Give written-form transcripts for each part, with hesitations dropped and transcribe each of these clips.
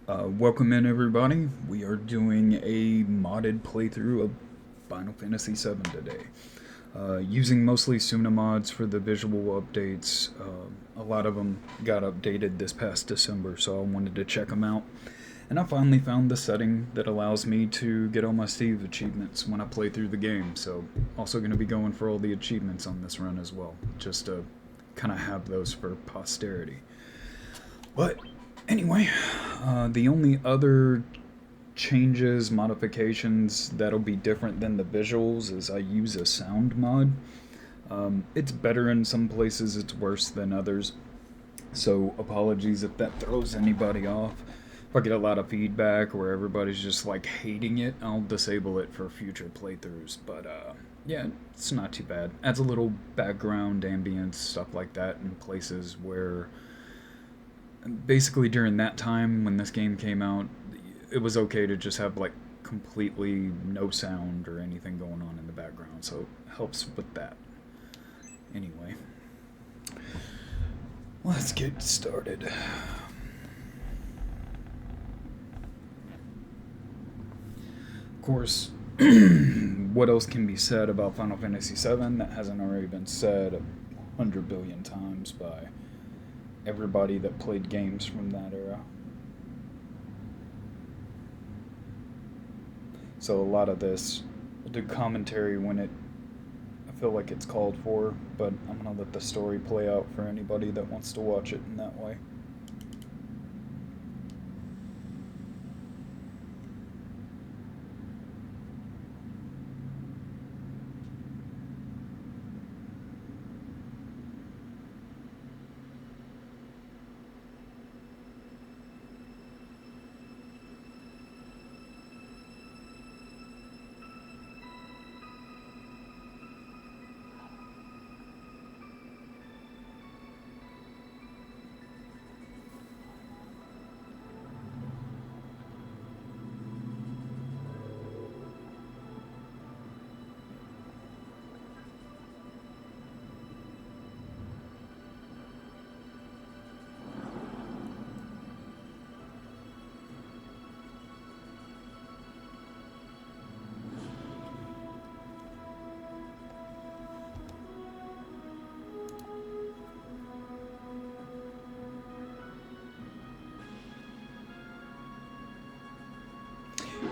Welcome in, everybody. We are doing a modded playthrough of Final Fantasy VII today. Using mostly Suna mods for the visual updates. A lot of them got updated this past December, so I wanted to check them out. And I finally found the setting that allows me to get all my Steve achievements when I play through the game. So, also going to be going for all the achievements on this run as well, just to kind of have those for posterity. But anyway, the only other changes, modifications that'll be different than the visuals is I use a sound mod. It's better in some places, it's worse than others. So apologies if that throws anybody off. If I get a lot of feedback where everybody's just like hating it, I'll disable it for future playthroughs. But yeah, it's not too bad. Adds a little background, ambience, stuff like that in places where basically during that time when this game came out, it was okay to just have like completely no sound or anything going on in the background, so it helps with that. Anyway, let's get started. Of course, what else can be said about Final Fantasy VII that hasn't already been said 100 billion times by everybody that played games from that era? So a lot of this, we'll do commentary when I feel like it's called for, but I'm gonna let the story play out for anybody that wants to watch it in that way.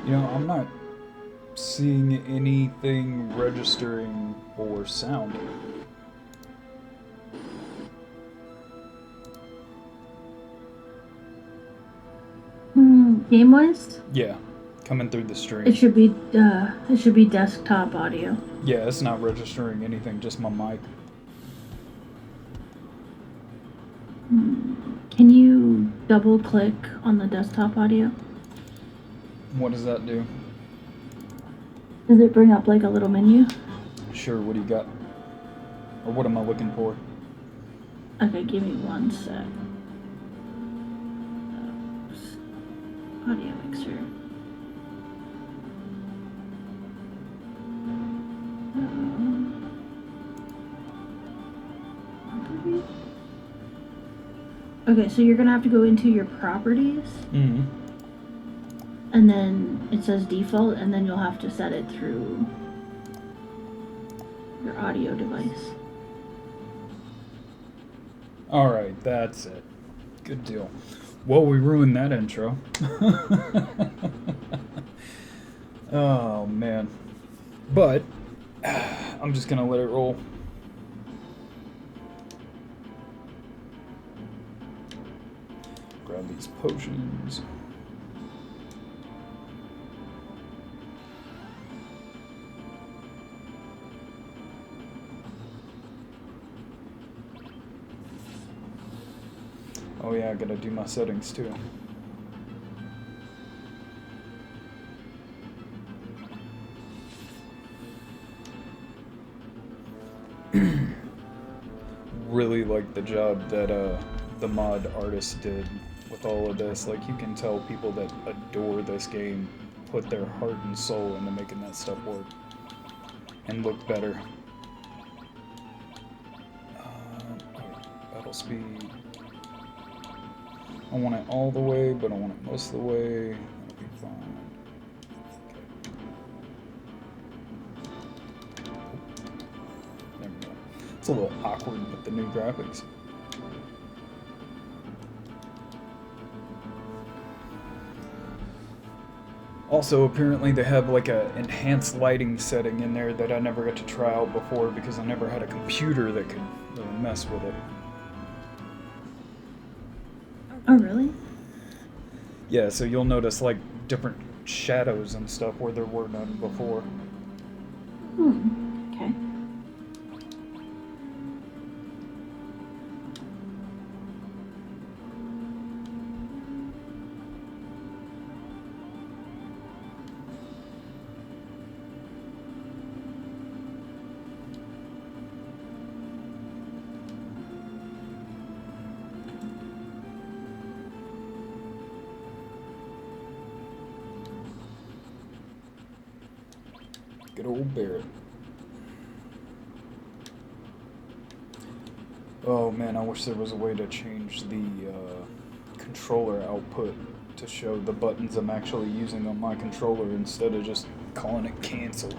I'm not seeing anything registering for sound. Game wise, Yeah, coming through the it stream. should be it should be desktop audio. Yeah, it's not registering anything, just my mic. Can you double click on the desktop audio? What does that do? Does it bring up like a little menu? Sure, what do you got? Or what am I looking for? Okay, give me one sec. Audio mixer. Okay, so you're gonna have to go into your properties. Mm-hmm. And then it says default, and then you'll have to set it through your audio device. Alright, that's it. Good deal. Well, we ruined that intro. Oh, man. But, I'm just gonna let it roll. Grab these potions. Oh yeah, I gotta do my settings too. Really like the job that the mod artist did with all of this. Like, you can tell people that adore this game put their heart and soul into making that stuff work and look better. Battle speed. I I want it all the way, but I want it most of the way. That'll be fine. There we go. It's a little awkward with the new graphics. Also, apparently they have like a enhanced lighting setting in there that I never got to try out before because I never had a computer that could really mess with it. Oh, really? Yeah, so you'll notice like different shadows and stuff where there were none before. Okay. Good old Barrett. Oh man, I wish there was a way to change the controller output to show the buttons I'm actually using on my controller instead of just calling it cancel.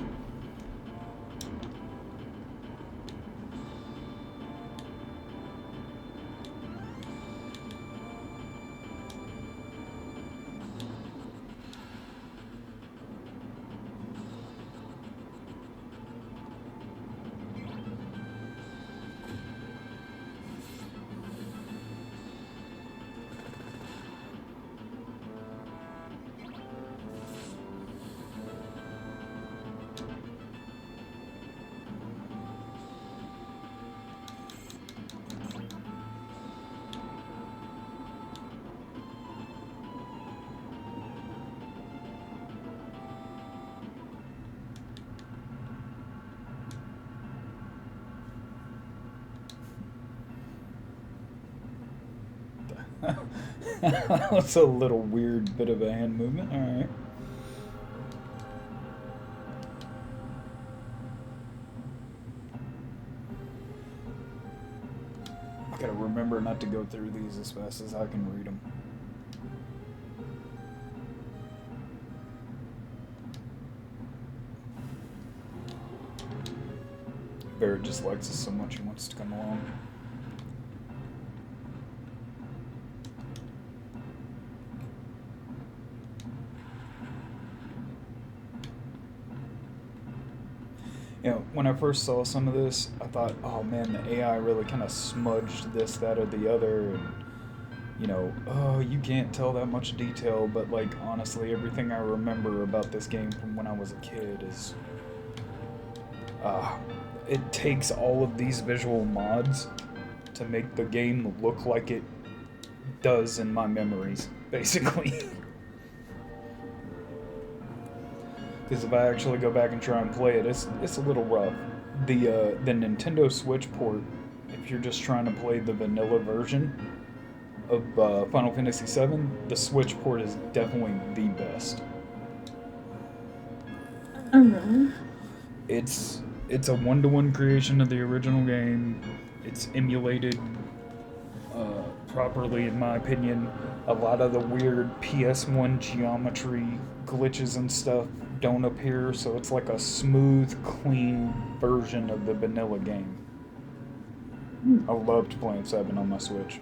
That's a little weird bit of a hand movement. Alright. I gotta remember not to go through these as fast as I can read them. Barrett just likes us so much he wants to come along. You know, when I first saw some of this, I thought, oh man, the AI really kind of smudged this, that, or the other, and you know, oh, you can't tell that much detail, but like honestly, everything I remember about this game from when I was a kid is, uh, it takes all of these visual mods to make the game look like it does in my memories, basically. Because if I actually go back and try and play it, it's a little rough. The Nintendo Switch port, if you're just trying to play the vanilla version of Final Fantasy VII, the Switch port is definitely the best. Oh, really? It's a one-to-one creation of the original game. It's emulated properly, in my opinion. A lot of the weird PS1 geometry glitches and stuff don't appear, so it's like a smooth, clean version of the vanilla game. I loved playing 7 on my Switch.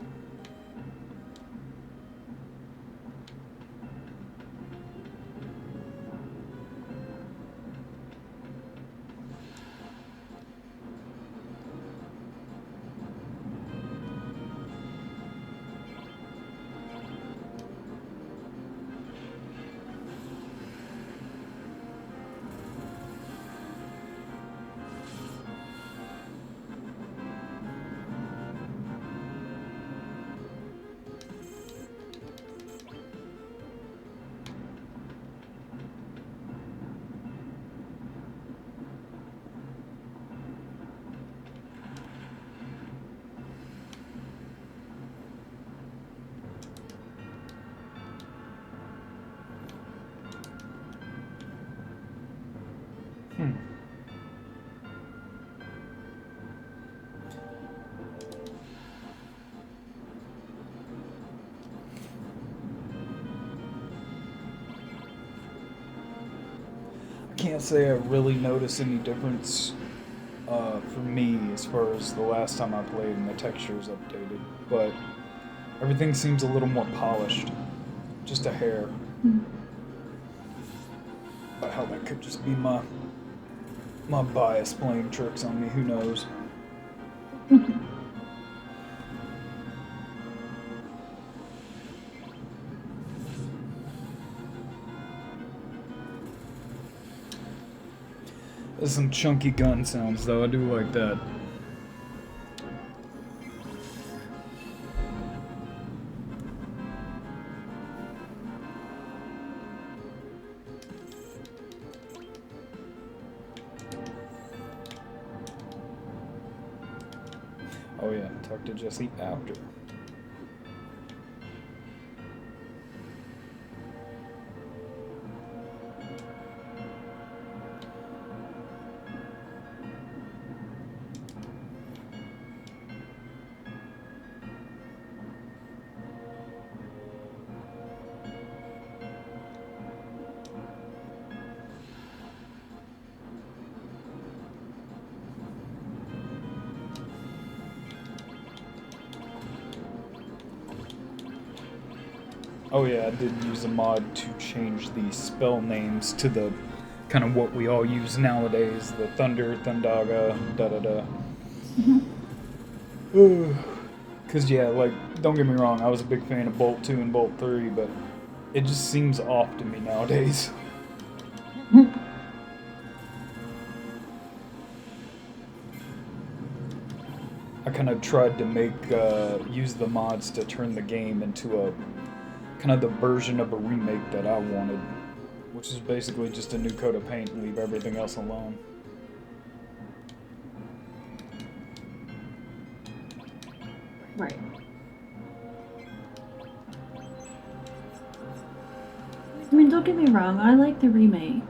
can't say I really notice any difference for me as far as the last time I played and the textures updated, but everything seems a little more polished, just a hair. Mm. But hell, that could just be my bias playing tricks on me. Who knows? There's some chunky gun sounds though. I do like that. Oh yeah, talk to Jesse after. Oh yeah, I did use a mod to change the spell names to the kind of what we all use nowadays, the Thunder, Thundaga, da-da-da. Because, yeah, like, don't get me wrong, I was a big fan of Bolt 2 and Bolt 3, but it just seems off to me nowadays. I kind of tried to use the mods to turn the game into a kind of the version of a remake that I wanted, which is basically just a new coat of paint and leave everything else alone. Right. I mean, don't get me wrong, I like the remake.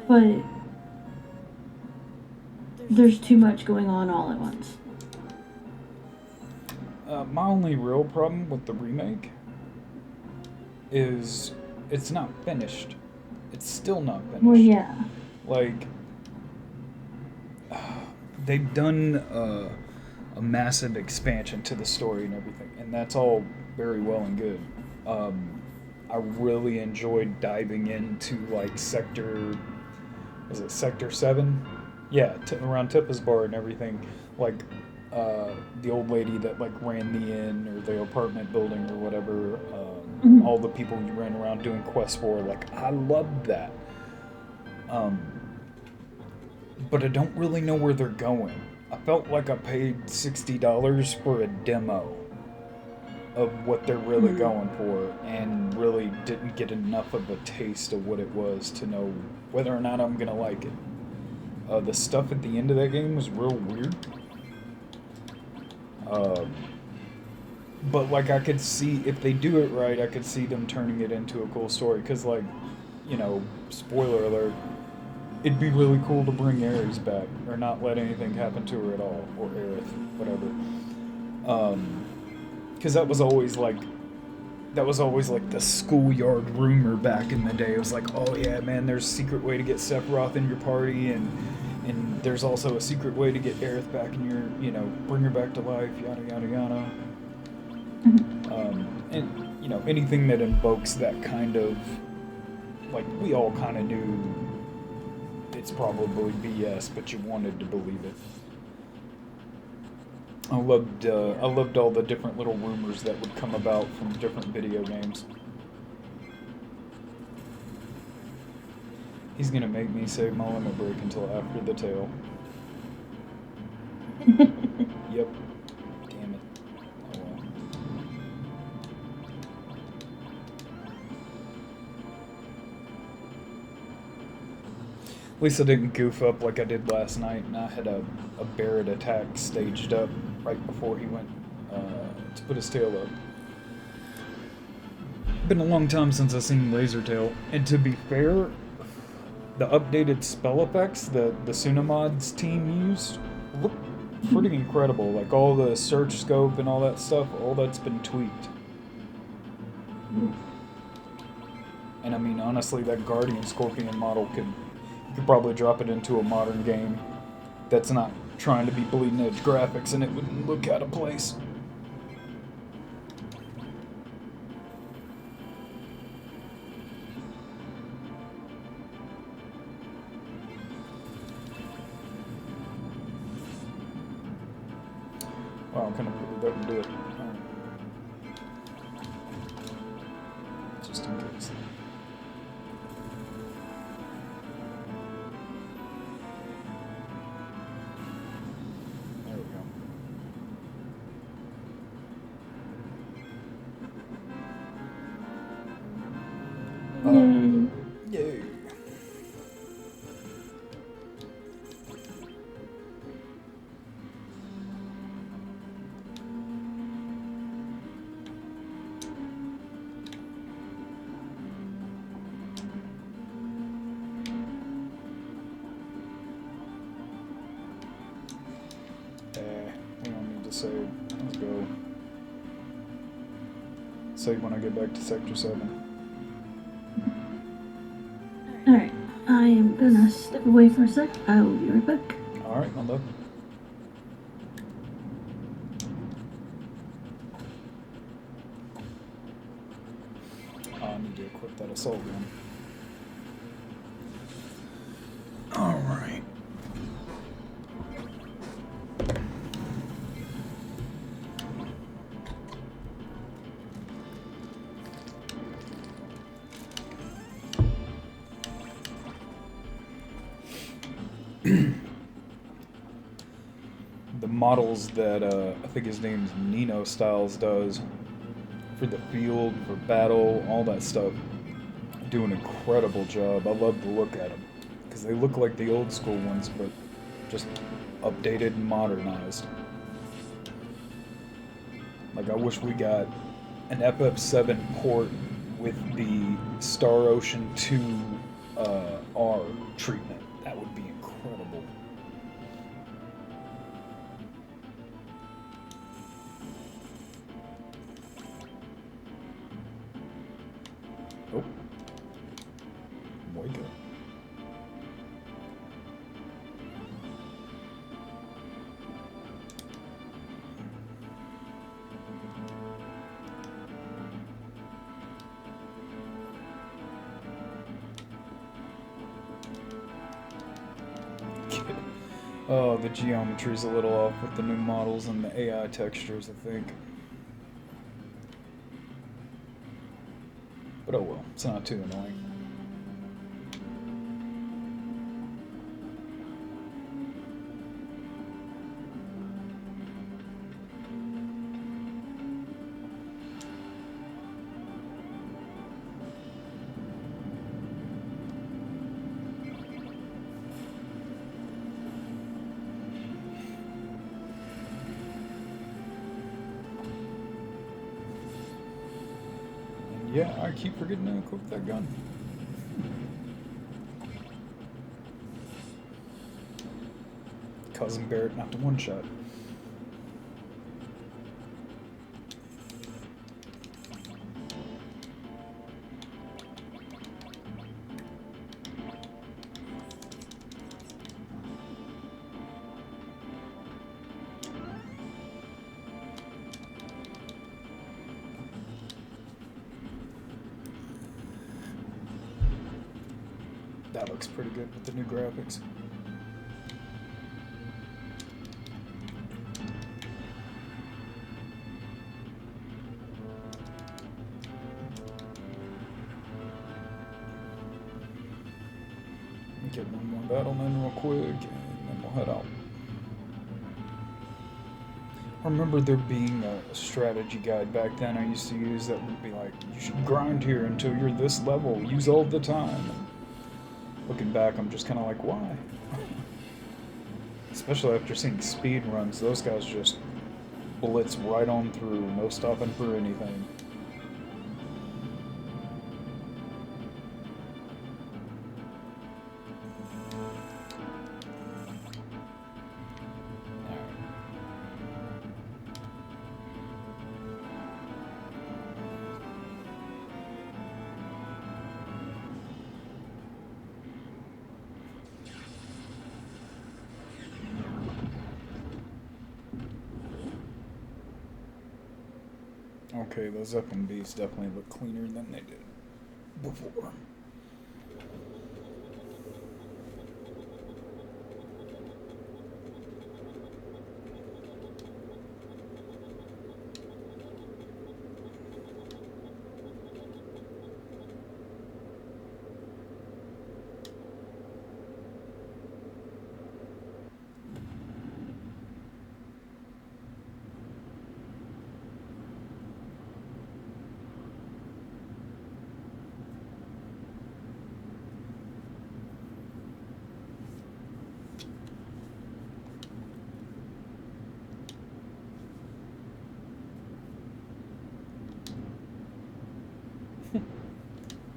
But there's too much going on all at once. My only real problem with the remake is it's not finished. It's still not finished. Well, yeah. Like, they've done a massive expansion to the story and everything, and that's all very well and good. I really enjoyed diving into like was it Sector 7? Yeah, around Tippa's Bar and everything. Like, the old lady that like ran the inn or the apartment building or whatever. All the people you ran around doing quests for. Like, I loved that. But I don't really know where they're going. I felt like I paid $60 for a demo of what they're really going for, and really didn't get enough of a taste of what it was to know whether or not I'm gonna like it. The stuff at the end of that game was real weird. But like, I could see, if they do it right, I could see them turning it into a cool story. Because, like, you know, spoiler alert, it'd be really cool to bring Ares back, or not let anything happen to her at all, or Aerith, whatever. Because that was always like the schoolyard rumor back in the day. It was like, oh yeah, man, there's a secret way to get Sephiroth in your party, and there's also a secret way to get Aerith back in your, you know, bring her back to life, yada yada yada. And you know, anything that invokes that kind of, like, we all kind of knew it's probably BS, but you wanted to believe it. I loved all the different little rumors that would come about from different video games. He's gonna make me save my limit break until after the tail. Yep. Damn it. Oh well. At least I didn't goof up like I did last night, and I had a Barret attack staged up right before he went to put his tail up. Been a long time since I've seen Laser Tail, and to be fair, the updated spell effects that the Sunamod's team used look pretty incredible. Like, all the search scope and all that stuff, all that's been tweaked. And I mean, honestly, that Guardian Scorpion model could probably drop it into a modern game that's not trying to be bleeding edge graphics, and it wouldn't look out of place. Wow, I'm kind of really that would do it. Just in case. There we go. Yay. Yay. We don't need to save. Let's go. Save when I get back to Sector 7. Alright, I am gonna step away for a sec. I will be right back. Alright, my love. I need to equip that assault gun. Alright. The models that I think his name's Nino Styles does for the field, for battle, all that stuff, do an incredible job. I love to look at them because they look like the old school ones, but just updated and modernized. Like, I wish we got an FF7 port with the Star Ocean 2 R treatment. That would be incredible. Oh. Wake up. Oh, the geometry's a little off with the new models and the AI textures, I think. But oh well, it's not too annoying. Yeah, I keep forgetting to equip that gun. Cousin Barrett not to one-shot. That looks pretty good with the new graphics. Get one more battle in real quick, and then we'll head out. I remember there being a strategy guide back then I used to use that would be like, you should grind here until you're this level, use all the time. Looking back, I'm just kind of like, why? Especially after seeing speed runs, those guys just blitz right on through, no stopping for anything. Okay, those FMBs definitely look cleaner than they did before.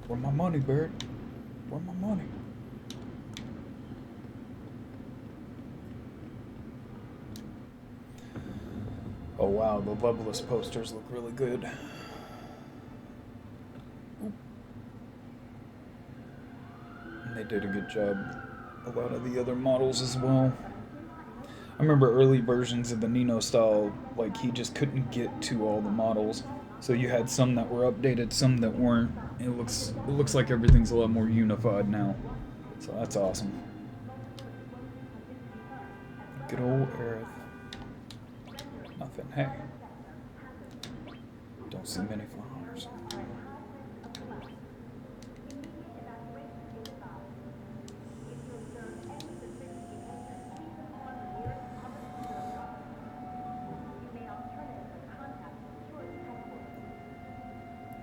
Where my money, Bird? Where my money? Oh wow, the Leveless posters look really good. And they did a good job. A lot of the other models as well. I remember early versions of the Nino style, like he just couldn't get to all the models. So you had some that were updated, some that weren't. It looks like everything's a lot more unified now. So that's awesome. Good old Aerith. Nothing. Hey. Don't see many flowers.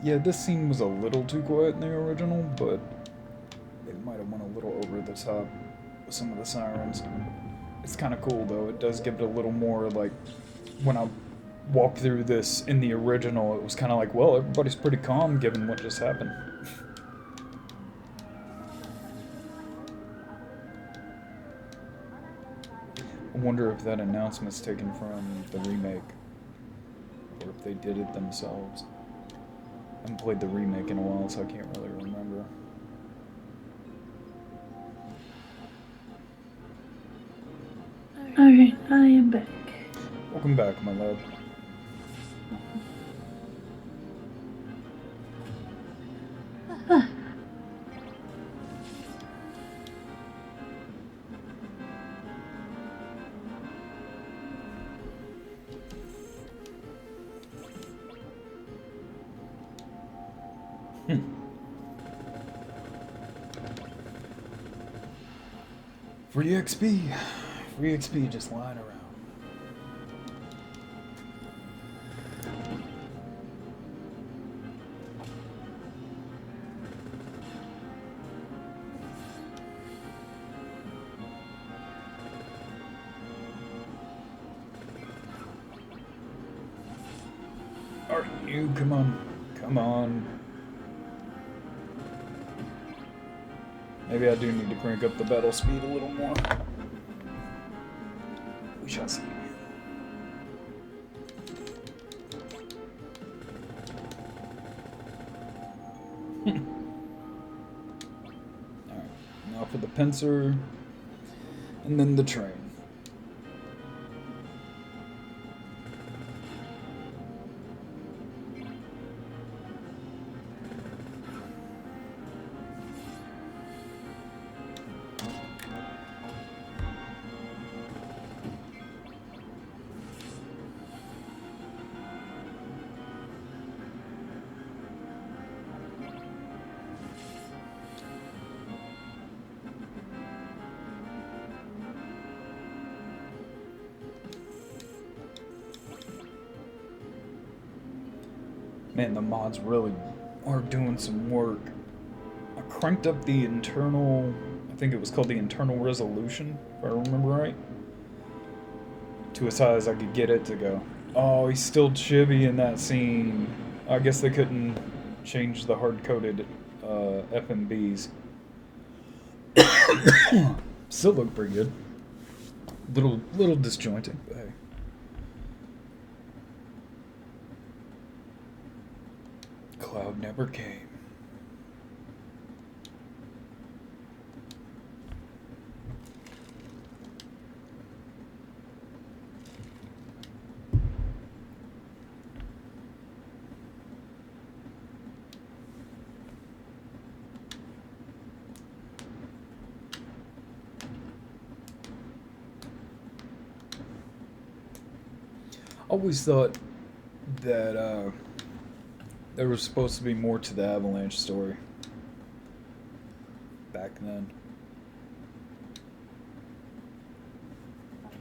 Yeah, this scene was a little too quiet in the original, but they might have went a little over the top with some of the sirens. It's kind of cool though. It does give it a little more like when I walked through this in the original, it was kind of like, well, everybody's pretty calm given what just happened. I wonder if that announcement's taken from the remake, or if they did it themselves. I haven't played the remake in a while, so I can't really remember. Alright, I am back. Welcome back, my love. Free XP. Free XP just lying around. Are you? Come on. Come on. Maybe I do need to crank up the battle speed a little more. We shall see. Alright, now for the pincer, and then the train. Man, the mods really are doing some work. I cranked up the internal, I think it was called the internal resolution, if I remember right, to as high as I could get it to go. Oh, he's still chibi in that scene. I guess they couldn't change the hard-coded FMBs. Still look pretty good. Little disjointed, but hey. Cloud never came. always thought that there was supposed to be more to the Avalanche story back then.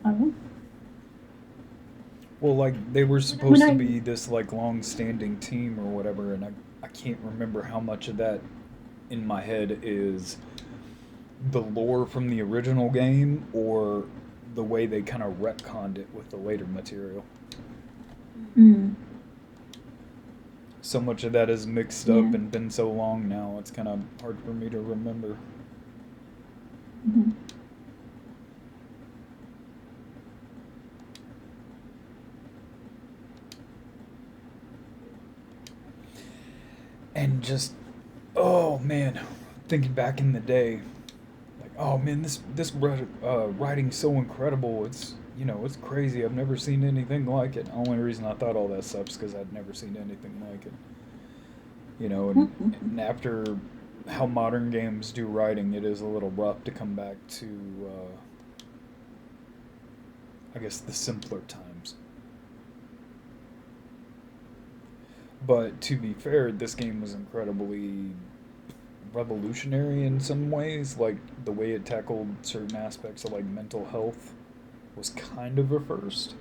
Oh. Well, like they were When supposed to I be this like long-standing team or whatever, and I can't remember how much of that in my head is the lore from the original game or the way they kind of retconned it with the later material. mm, So much of that is mixed yeah. up and been so long now, it's kind of hard for me to remember. Mhm. And just, oh man, thinking back in the day, like, oh man, this writing's so incredible. It's it's crazy. I've never seen anything like it. The only reason I thought all that stuff is because I'd never seen anything like it. And after how modern games do writing, it is a little rough to come back to, I guess, the simpler times. But to be fair, this game was incredibly revolutionary in some ways. Like the way it tackled certain aspects of like mental health was kind of a first.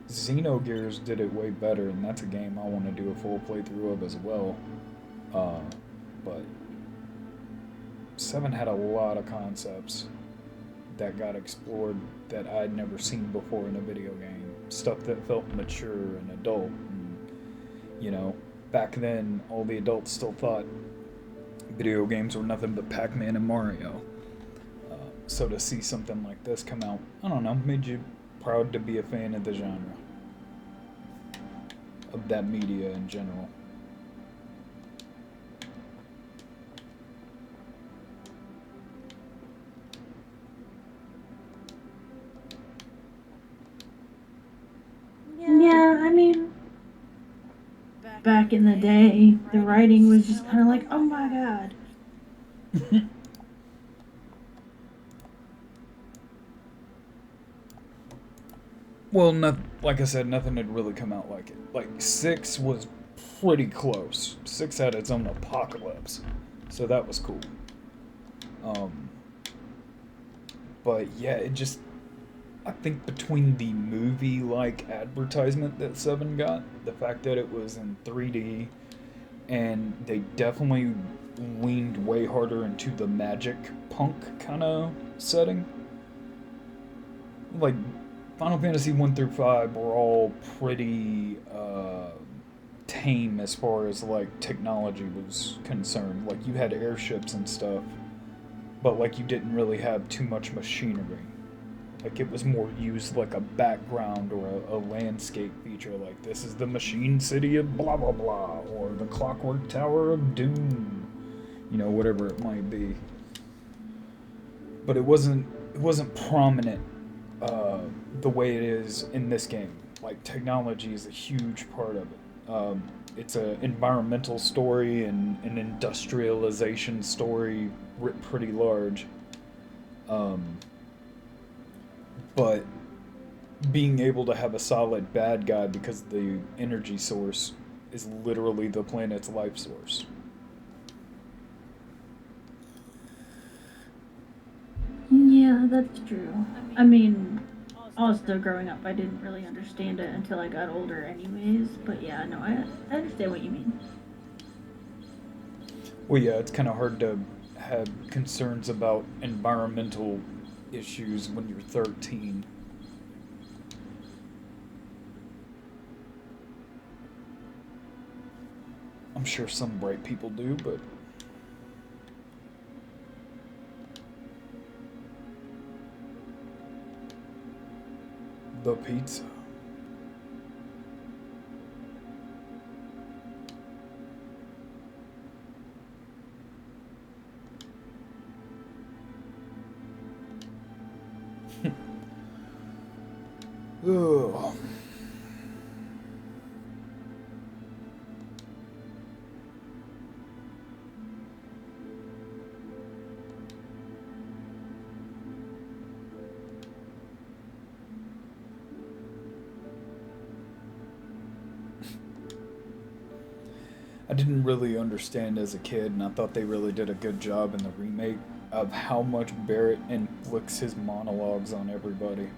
Xenogears did it way better, and that's a game I want to do a full playthrough of as well. Uh, but Seven had a lot of concepts that got explored that I'd never seen before in a video game. Stuff that felt mature and adult. And, back then, all the adults still thought video games were nothing but Pac-Man and Mario. So to see something like this come out, I don't know, made you proud to be a fan of the genre, of that media in general. Yeah, I mean, back in the day, the writing was just kind of like, oh my god. Well, not, like I said, nothing had really come out like it. Like, 6 was pretty close. 6 had its own apocalypse, so that was cool. Um, but yeah, it just, I think between the movie like advertisement that 7 got, the fact that it was in 3D, and they definitely leaned way harder into the magic punk kind of setting. Like Final Fantasy 1 through 5 were all pretty tame as far as like technology was concerned. Like you had airships and stuff, but like you didn't really have too much machinery. Like it was more used like a background or a landscape feature. Like this is the machine city of blah blah blah, or the clockwork tower of doom. Whatever it might be. But it wasn't prominent the way it is in this game. Like technology is a huge part of it. It's an environmental story and an industrialization story writ pretty large. Um, but being able to have a solid bad guy because the energy source is literally the planet's life source. Yeah, that's true. I mean, also growing up, I didn't really understand it until I got older, anyways. But yeah, no, I understand what you mean. Well, yeah, it's kind of hard to have concerns about environmental issues when you're 13. I'm sure some bright people do, but the pizza. Ugh. I didn't really understand as a kid, and I thought they really did a good job in the remake of how much Barrett inflicts his monologues on everybody.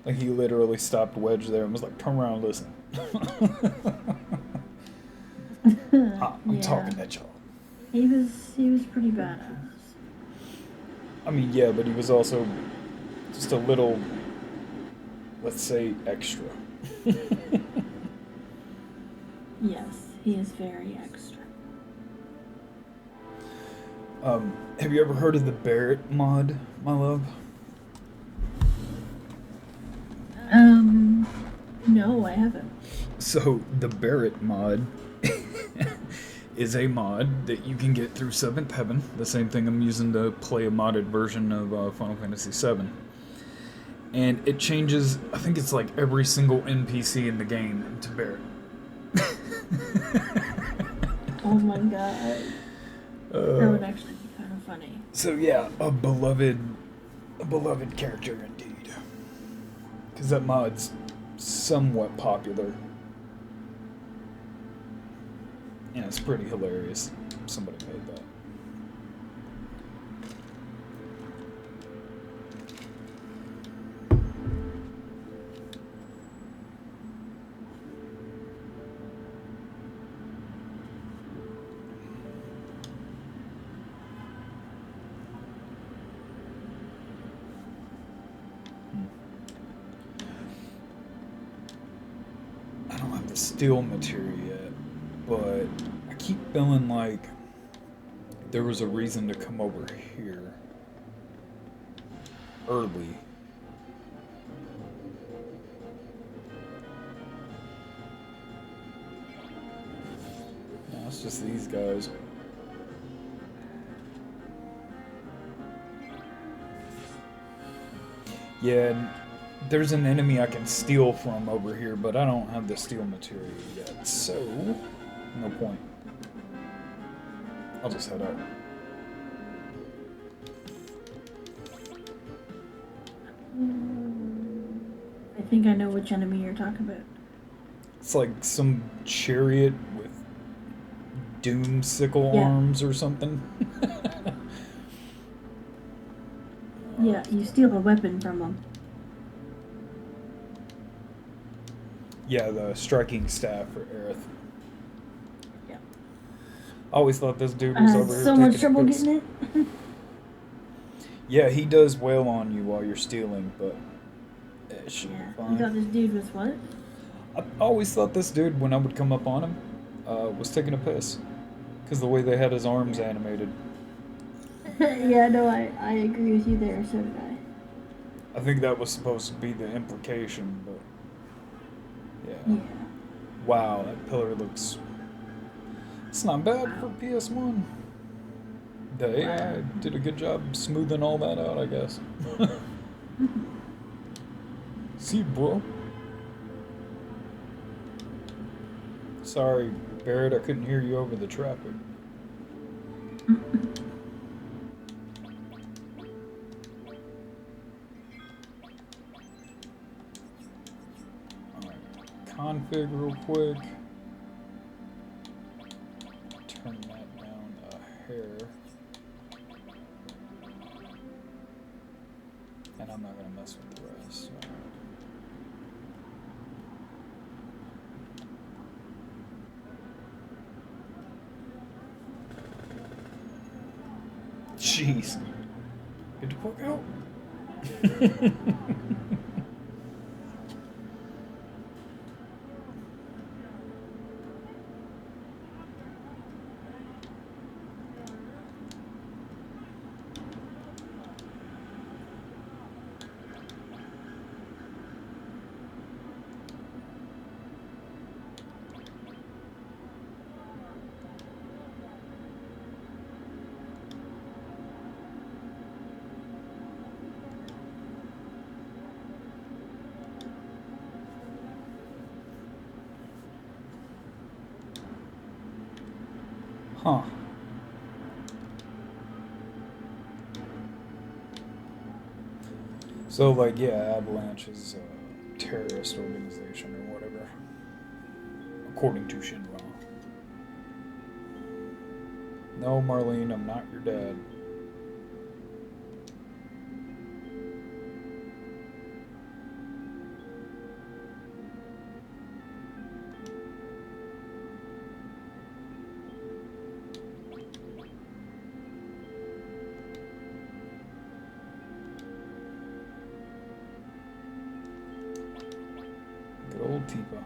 Like he literally stopped Wedge there and was like, "Turn around, and listen." I'm Yeah, talking at y'all. he was pretty badass. I mean, yeah, but he was also just a little, let's say, extra. Yes, he is very extra. Have you ever heard of the Barrett mod, my love? Um, no, I haven't. So the Barrett mod is a mod that you can get through Seventh Heaven. The same thing I'm using to play a modded version of Final Fantasy VII. And it changes. I think it's like every single NPC in the game to Barrett. Oh my god, that Uh, would actually be kind of funny. so yeah, a beloved character indeed. Because that mod's somewhat popular. And it's pretty hilarious. Somebody made that. I don't have the steel material yet, but I keep feeling like there was a reason to come over here early. No, it's just these guys. Yeah, there's an enemy I can steal from over here, but I don't have the steel material yet, so no point. I'll just head out. I think I know which enemy you're talking about. It's like some chariot with doom sickle Yeah, arms or something. yeah, you steal a weapon from them. Yeah, the striking staff for Aerith. Yeah. I always thought this dude I was had over here so much taking a trouble piss. getting it. Yeah, he does wail on you while you're stealing, but it should Yeah, be you fine. thought this dude was what? I always thought this dude, when I would come up on him, was taking a piss. Because the way they had his arms Yeah. animated. Yeah, no, I agree with you there, so did I. I think that was supposed to be the implication, but yeah. Yeah. Wow, that pillar looks. It's not bad for Wow. PS1. The Wow. AI did a good job smoothing all that out, I guess. See, bro. Sorry, Barrett, I couldn't hear you over the traffic. Alright, config real quick. Turn that down a hair. And I'm not gonna mess with the rest. So. Jeez. Get the fuck out. Huh. So, like, yeah, Avalanche is a terrorist organization or whatever. according to Shinra. No, Marlene, I'm not your dad. Good old Tifa.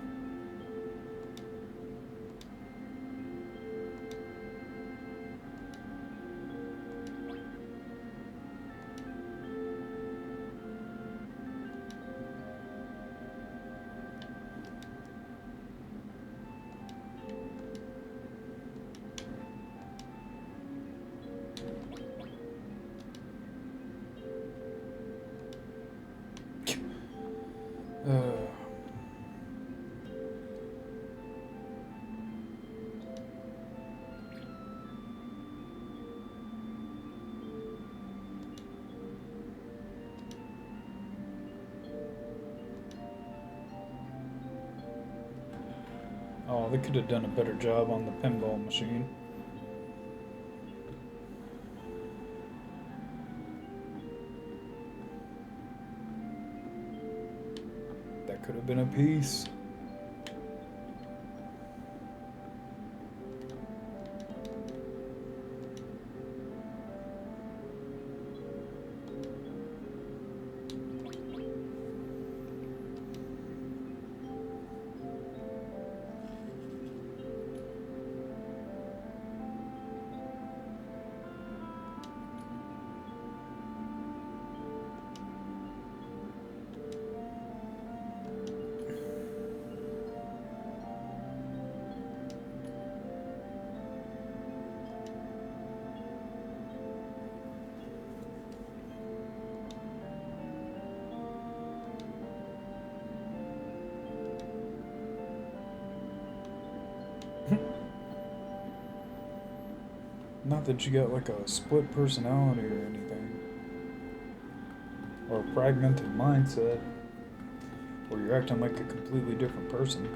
Oh, they could have done a better job on the pinball machine. That could have been a piece. Not that you got like a split personality or anything. Or a fragmented mindset. Or you're acting like a completely different person.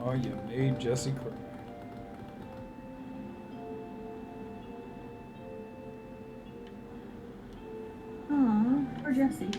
Oh, you made Jesse cry. Aw, poor Jesse.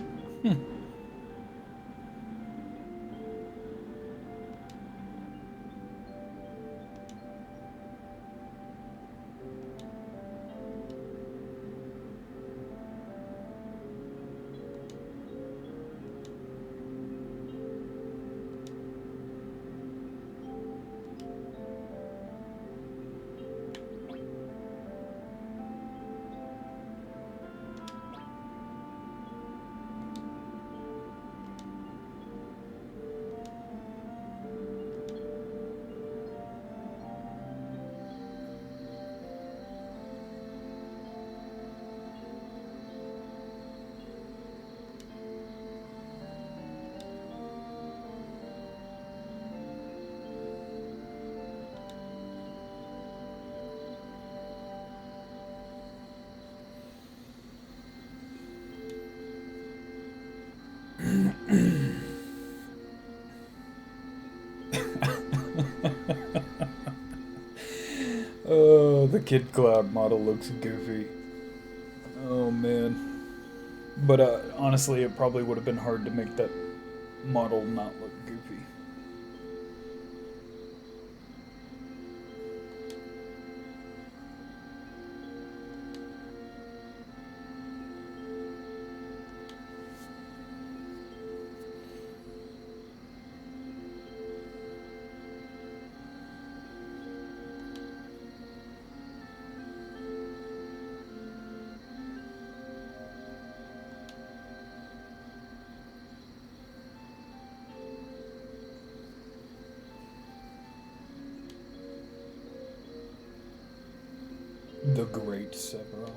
Oh, the Kid Cloud model looks goofy. Oh man. But honestly, it probably would have been hard to make that model not look goofy. The Great Sephiroth.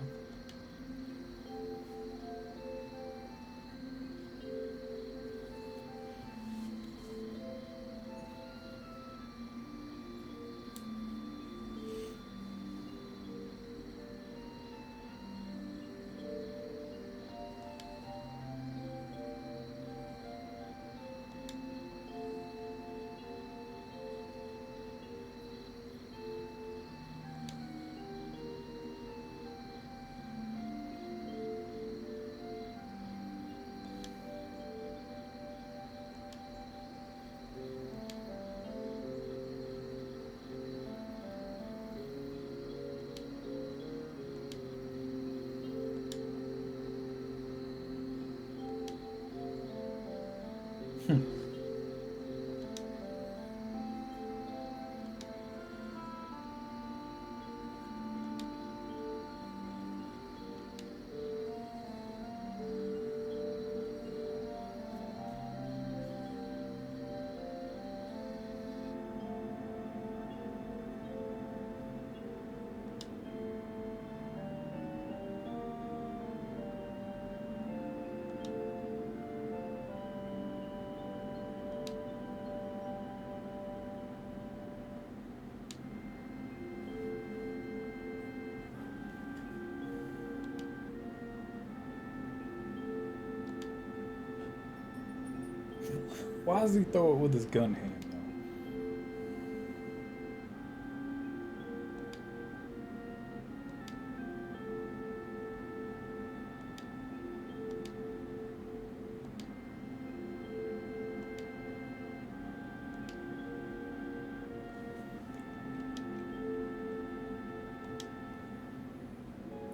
Why does he throw it with his gun hand, though?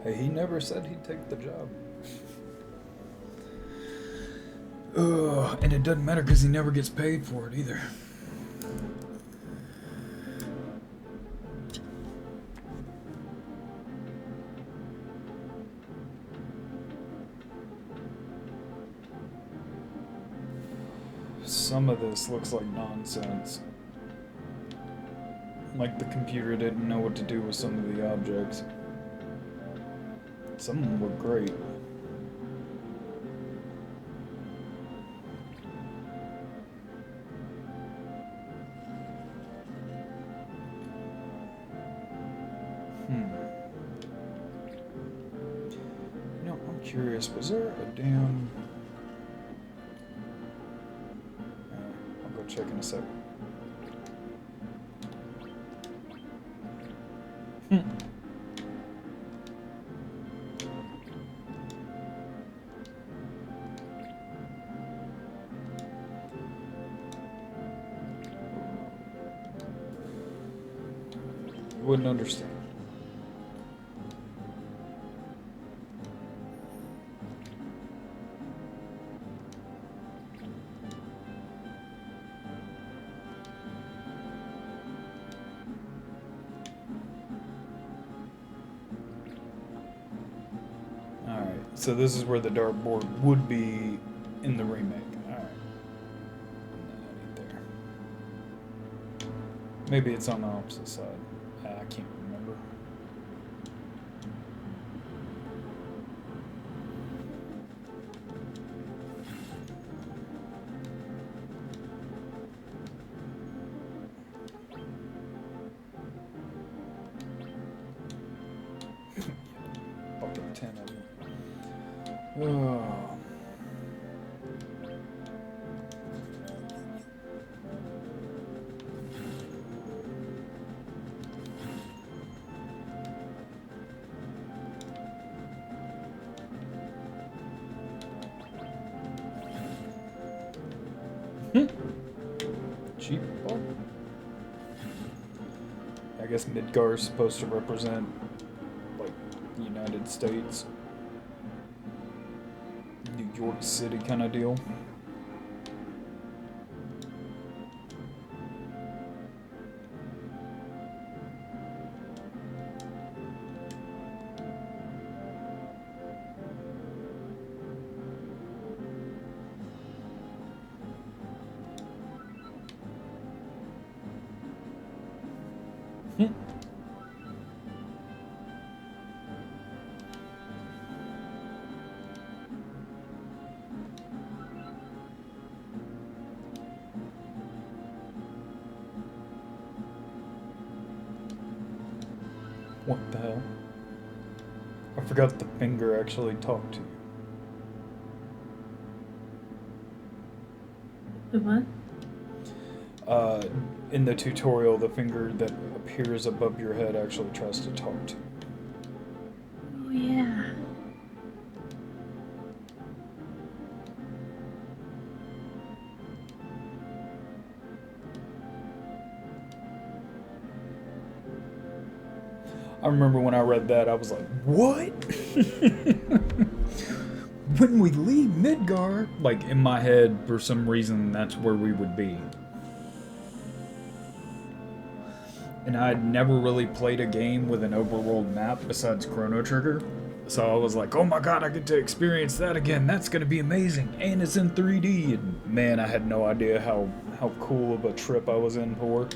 Hey, he never said he'd take the job. Ugh, and it doesn't matter because he never gets paid for it either. Some of this looks like nonsense. Like the computer didn't know what to do with some of the objects. Some of them look great. You know, I'm curious, was there a damn... I'll go check in a second. You wouldn't understand. So this is where the dartboard would be in the remake. Alright. There. Maybe it's on the opposite side. I can't remember. Bucket 10 of them. Oh. Cheap ball? I guess Midgar is supposed to represent, like, the United States. New York City kind of deal. What the hell? I forgot the finger actually talked to you. The what? In the tutorial, the finger that appears above your head actually tries to talk to you. Oh yeah. I remember when I read that, I was like, what? When we leave Midgar, like in my head, for some reason, that's where we would be. And I'd never really played a game with an overworld map besides Chrono Trigger. So I was like, oh my god, I get to experience that again. That's going to be amazing. And it's in 3D. And man, I had no idea how cool of a trip I was in for.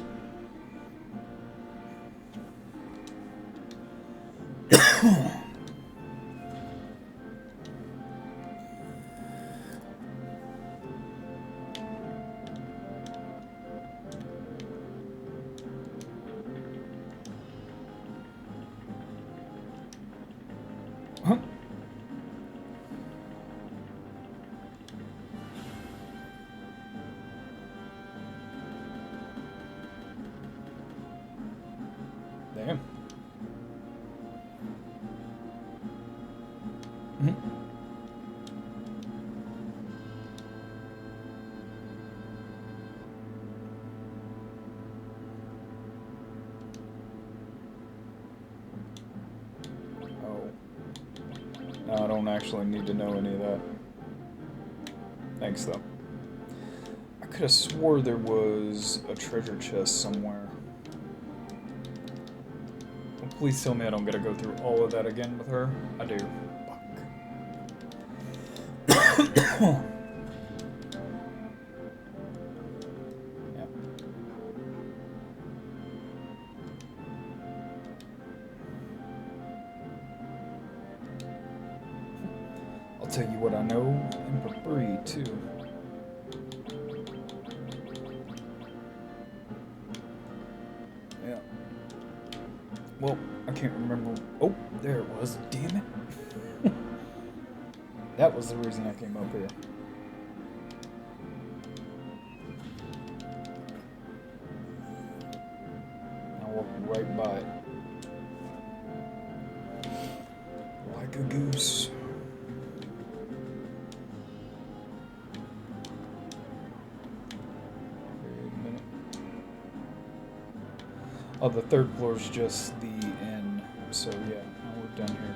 Huh? Damn. Oh. No, I don't actually need to know any of that. Thanks, though. I could have swore there was a treasure chest somewhere. Well, please tell me I don't gotta go through all of that again with her. I do. Fuck. Yeah. I'll tell you what I know, and for free, too. Yeah. Well, I can't remember. Oh, there it was. Damn it. That was the reason I came up here. I walked right by it. Like a goose. Wait a minute. Oh, the third floor is just the inn. So yeah, now we're done here.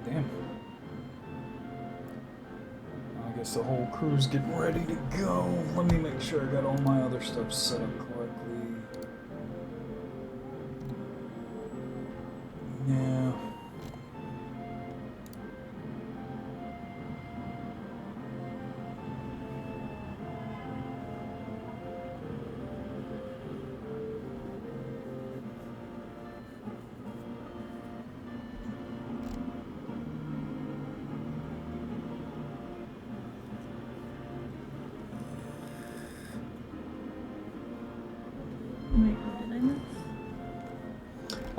Damn. I guess the whole crew's getting ready to go. Let me make sure I got all my other stuff set up correctly. Yeah.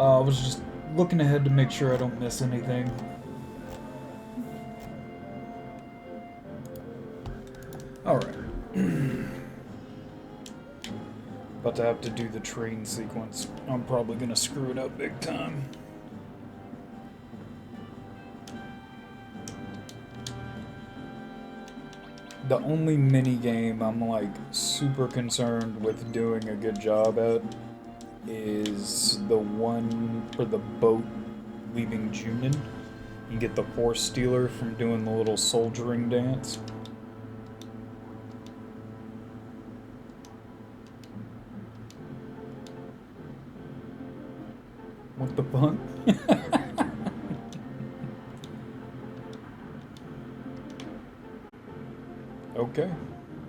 I was just looking ahead to make sure I don't miss anything. Alright. About to have to do the train sequence. I'm probably gonna screw it up big time. The only mini game I'm like super concerned with doing a good job at is the one for the boat leaving Junin. You get the Force Stealer from doing the little soldiering dance. What the fuck? Okay.